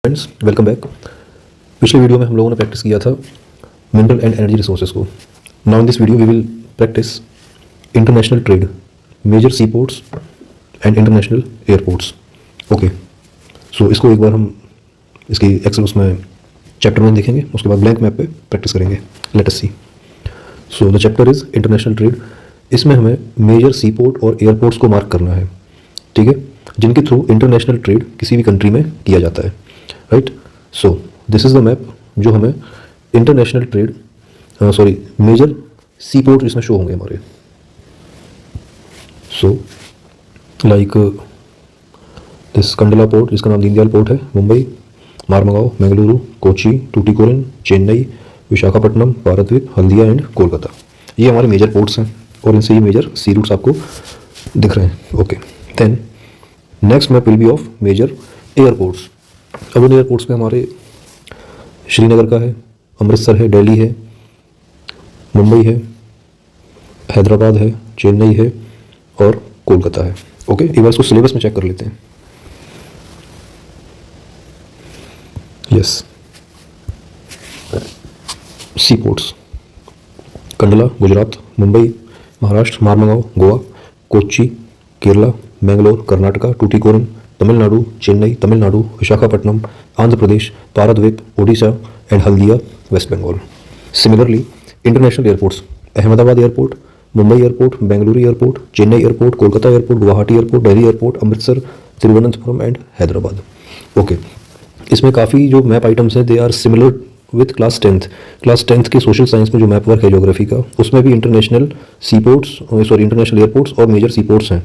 Friends, welcome back. पिछले video में हम लोगों ने प्रैक्टिस किया था मिनरल एंड एनर्जी रिसोर्सेज को। Now in this video we will practice international trade, major sea ports and international airports. Okay, so इसको एक बार हम इसकी एक्सेल उसमें चैप्टर में देखेंगे, उसके बाद ब्लैंक मैप पे प्रैक्टिस करेंगे। Let us see. So the chapter is international trade. इसमें हमें मेजर सी पोर्ट और एयरपोर्ट्स को मार्क करना है, ठीक है, जिनके थ्रू इंटरनेशनल ट्रेड किसी भी कंट्री में किया जाता है, right. So this is the map जो हमें international trade major sea port इसमें शो होंगे हमारे। So like this Kandla port, जिसका नाम दीनदयाल पोर्ट है, मुंबई, मारमगांव, बेंगलुरु, कोची, टूटिकोरिन, चेन्नई, विशाखापट्टनम, पारादीप, हल्दिया एंड कोलकाता। ये हमारे मेजर पोर्ट्स हैं और इनसे ये मेजर सी रूट्स आपको दिख रहे हैं। Okay, then next map will be of major airports. अब उन एयरपोर्ट्स में हमारे श्रीनगर का है, अमृतसर है, दिल्ली है, मुंबई है, हैदराबाद है, चेन्नई है और कोलकाता है। ओके, एक बार इसको सिलेबस में चेक कर लेते हैं। Yes, sea ports: Kandla Gujarat, Mumbai Maharashtra, Marmagao Goa, Kochi Kerala, Bangalore Karnataka, Tuticorin Tamil Nadu, Chennai Tamil Nadu, Visakhapatnam Andhra Pradesh, Paradip Odisha and Haldia west Bengal. Similarly international airports: Ahmedabad airport, Mumbai airport, Bengaluru airport, Chennai airport, Kolkata airport, Guwahati airport, Delhi airport, Amritsar, Thiruvananthapuram and Hyderabad. Okay, इसमें काफ़ी जो मैप आइटम्स हैं they are similar with class 10th के सोशल साइंस में जो मैप वर्क है ज्योग्राफी का, उसमें भी इंटरनेशनल इंटरनेशनल एयरपोर्ट्स और मेजर सी पोर्ट्स हैं,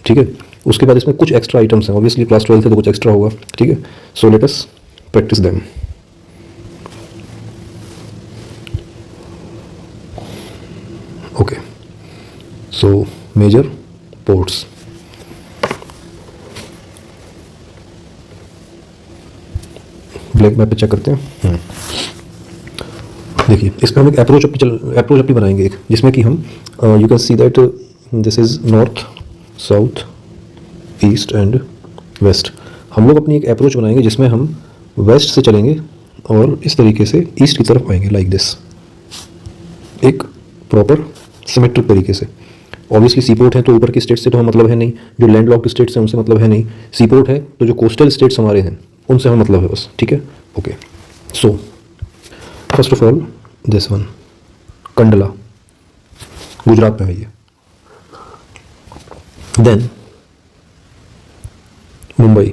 ठीक है। उसके बाद इसमें कुछ एक्स्ट्रा आइटम्स हैं, ऑब्वियसली क्लास 12 है तो कुछ एक्स्ट्रा होगा, ठीक है। So let us practice them. Okay, so major ports. Black map पे चेक करते हैं। देखिए, इसमें हम एक अप्रोच अपनी बनाएंगे, एक जिसमें कि हम you can see that this is north, south, east and west. हम लोग अपनी एक अप्रोच बनाएंगे जिसमें हम वेस्ट से चलेंगे और इस तरीके से ईस्ट की तरफ आएंगे, लाइक दिस, एक प्रॉपर सिमेट्रिक तरीके से। ऑब्वियसली सी पोर्ट है तो ऊपर की स्टेट से तो हम मतलब है नहीं, जो लैंड लॉक्ड स्टेट्स हैं उनसे मतलब है नहीं। सी पोर्ट है तो जो कोस्टल स्टेट्स हमारे हैं उनसे हमें मतलब है बस, ठीक है। Okay, so first of all this one, Kandla Gujarat में है ये। देन मुंबई,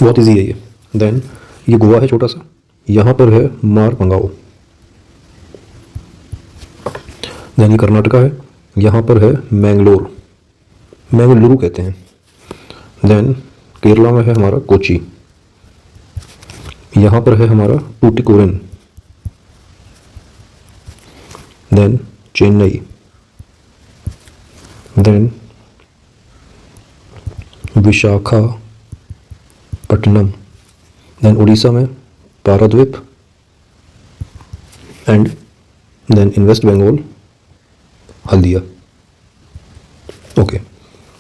बहुत इजी है ये। देन ये गोवा है छोटा सा, यहाँ पर है मारमगांव। देन ये कर्नाटका है, यहाँ पर है मैंगलोर, मैंगलुरु कहते हैं। देन केरला में है हमारा कोची, यहाँ पर है हमारा Tuticorin. Then Chennai, then Visakhapatnam, then Orissa में Paradip and then in west Bengal Haldia. Okay,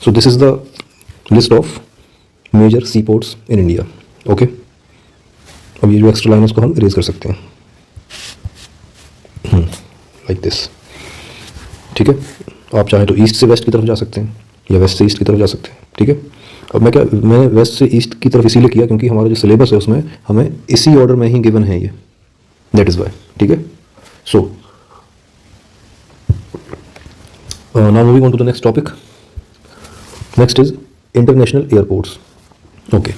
so this is the list of major sea ports in India. Okay, अब ये जो एक्स्ट्रा लाइन है उसको हम इरेज कर सकते हैं, लाइक दिस, ठीक है। आप चाहें तो ईस्ट से वेस्ट की तरफ जा सकते हैं या वेस्ट से ईस्ट की तरफ जा सकते हैं, ठीक है। अब मैंने वेस्ट से ईस्ट की तरफ इसीलिए किया क्योंकि हमारा जो सिलेबस है उसमें हमें इसी ऑर्डर में ही गिवन है ये, दैट इज़ वाई, ठीक है। So now moving on to the next topic. Next is international airports. Okay,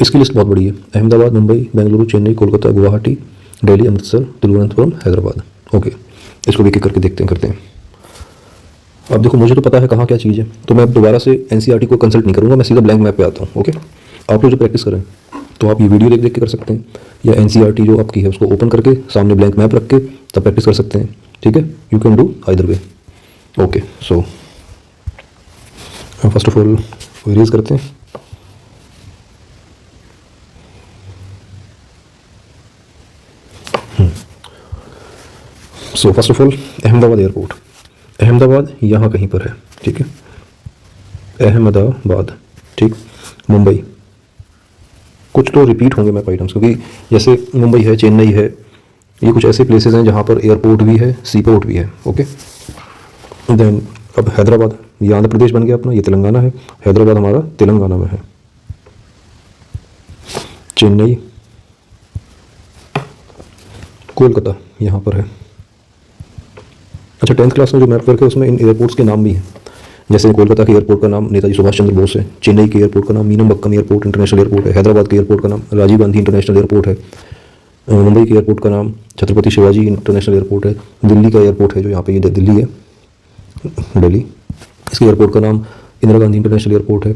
इसकी लिस्ट बहुत बड़ी है। अहमदाबाद, मुंबई, बेंगलुरु, चेन्नई, कोलकाता, गुवाहाटी, दिल्ली, अमृतसर, तिरुवनंतपुरम, हैदराबाद। ओके, इसको एक एक करके करते हैं। अब देखो, मुझे तो पता है कहाँ क्या चीज़ है, तो मैं अब दोबारा से एनसीईआरटी को कंसल्ट नहीं करूँगा, मैं सीधा ब्लैंक मैप पे आता हूँ। ओके, आप लोग जो प्रैक्टिस करें तो आप ये वीडियो देख के कर सकते हैं या एनसीईआरटी जो आपकी है उसको ओपन करके सामने ब्लैंक मैप रख के तब प्रैक्टिस कर सकते हैं, ठीक है। You can do either way. Okay, so first of all erase करते हैं। So first of all Ahmedabad airport. Ahmedabad यहाँ कहीं पर है, ठीक है, अहमदाबाद, ठीक। मुंबई, कुछ तो रिपीट होंगे मैप आइटम्स, क्योंकि जैसे मुंबई है, चेन्नई है, ये कुछ ऐसे प्लेसेस हैं जहाँ पर एयरपोर्ट भी है, सी पोर्ट भी है। ओके, देन अब हैदराबाद, ये आंध्र प्रदेश बन गया अपना, ये तेलंगाना है, हैदराबाद हमारा तेलंगाना में है। चेन्नई, कोलकाता यहाँ पर है। अच्छा, 10th क्लास में जो मैप वर्क है उसमें इन एयरपोर्ट्स के नाम भी हैं। जैसे कोलकाता के एयरपोर्ट का नाम नेताजी सुभाष चंद्र बोस है, चेन्नई के एयरपोर्ट का नाम मीनमबक्कम एयरपोर्ट इंटरनेशनल एयरपोर्ट है, हैदराबाद के एयरपोर्ट का नाम राजीव गांधी इंटरनेशनल एयरपोर्ट है, मुंबई के एयरपोर्ट का नाम छत्रपति शिवाजी इंटरनेशनल एयरपोर्ट है, दिल्ली का एयरपोर्ट है जो यहाँ पे ये दिल्ली है, दिल्ली, इसके एयरपोर्ट का नाम इंदिरा गांधी इंटरनेशनल एयरपोर्ट है।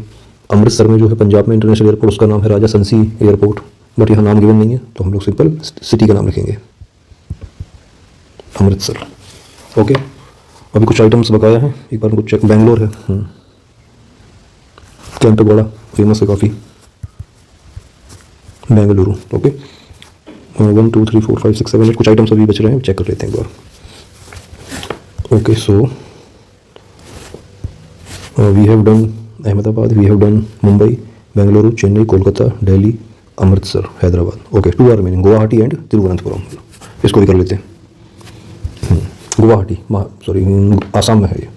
अमृतसर में जो है पंजाब में इंटरनेशनल एयरपोर्ट, उसका नाम है राजा संसी एयरपोर्ट, बट यहाँ नाम गिवन नहीं है तो हम लोग सिंपल सिटी का नाम लिखेंगे, अमृतसर। ओके, अभी कुछ आइटम्स बकाया हैं, एक बार कुछ चेक। बेंगलोर है, कैंप बड़ा फेमस है काफ़ी, बेंगलुरु। ओके, 1 2 3 4 5 6 7 कुछ आइटम्स अभी बच रहे हैं, चेक कर लेते हैं एक बार। Okay, so we have done Ahmedabad, we have done Mumbai, Bengaluru, Chennai, Kolkata, Delhi, Amritsar, Hyderabad. Okay, 2 are remaining Guwahati and Thiruvananthapuram, इसको भी कर लेते हैं। गुवाहाटी, सॉरी आसाम में है ये,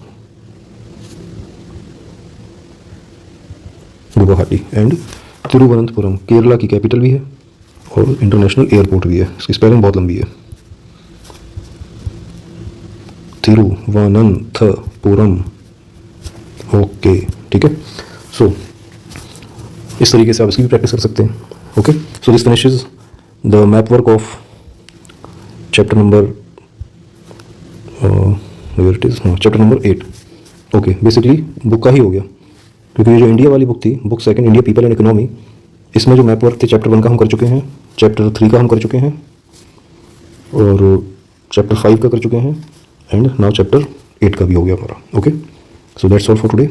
गुवाहाटी एंड तिरुवनंतपुरम केरला की कैपिटल भी है और इंटरनेशनल एयरपोर्ट भी है। इसकी स्पेलिंग बहुत लंबी है, तिरुवनंतपुरम। ओके, ठीक है। सो इस तरीके से आप इसकी भी प्रैक्टिस कर सकते हैं। Okay, so this finishes the map work of chapter number where it is, chapter number 8। Okay, basically book का ही हो गया, क्योंकि ये जो इंडिया वाली बुक थी, book second India people and economy, इसमें जो मैप वर्क थे चैप्टर 1 का हम कर चुके हैं, चैप्टर 3 का हम कर चुके हैं और चैप्टर 5 का कर चुके हैं एंड नाउ चैप्टर 8 का भी हो गया हमारा। Okay, so that's all for today.